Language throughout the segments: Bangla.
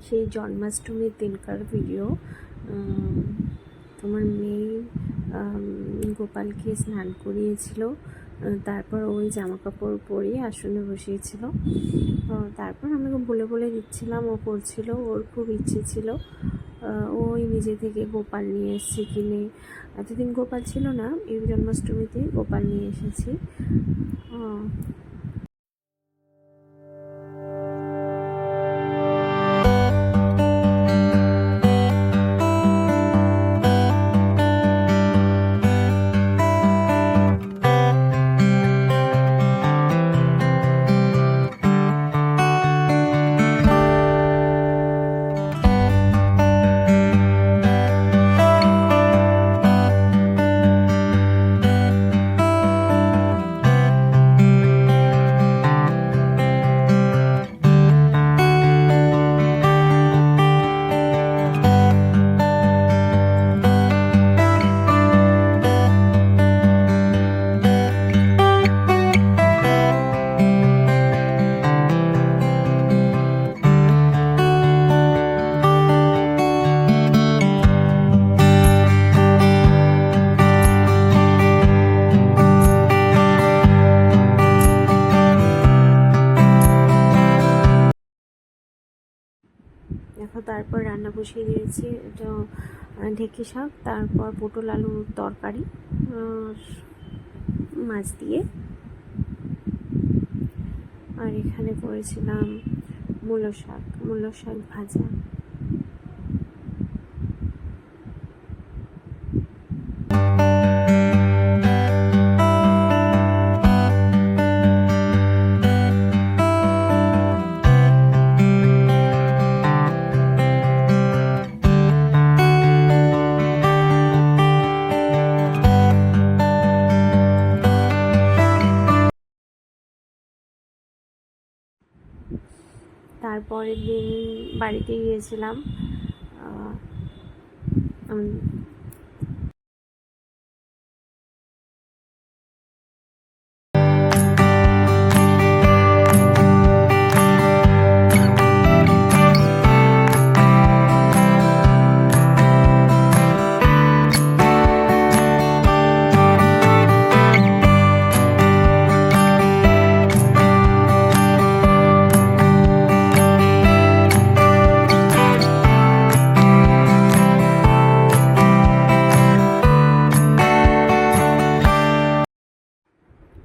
সেই জন্মাষ্টমীর দিনকার ভিডিও। তোমার মেয়ে গোপালকে স্নান করিয়েছিল, তারপর ওই জামা কাপড় পরিয়ে আসনে বসিয়েছিল। তারপর আমি বলে বলে দিচ্ছিলাম, ও করছিল, ওর খুব ইচ্ছে ছিল ওই নিজে থেকে গোপাল নিয়ে এসেছে কিনে। এতদিন গোপাল ছিল না, এই জন্মাষ্টমীতে গোপাল নিয়ে এসেছি। দেখো, তারপর রান্না বসিয়ে দিয়েছি, এটা ঢেঁকি শাক, তারপর পটল আলুর তরকারি মাছ দিয়ে, আর এখানে করেছিলাম মূলো শাক ভাজা। তারপরের দিন বাড়িতে গিয়েছিলাম।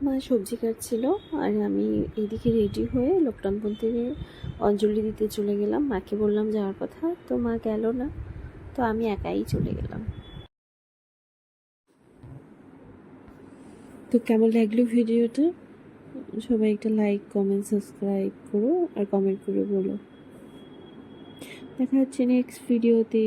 মা সবজি কাটছিল, আর আমি এদিকে রেডি হয়ে লোকটানপুর থেকে অঞ্জলি দিতে চলে গেলাম। মাকে বললাম যাওয়ার কথা, তো মা গেল না, তো আমি একাই চলে গেলাম। তো কেমন লাগলো ভিডিওটা? সবাই একটা লাইক, কমেন্ট, সাবস্ক্রাইব করো, আর কমেন্ট করে বলো। দেখা হচ্ছে নেক্সট ভিডিওতে।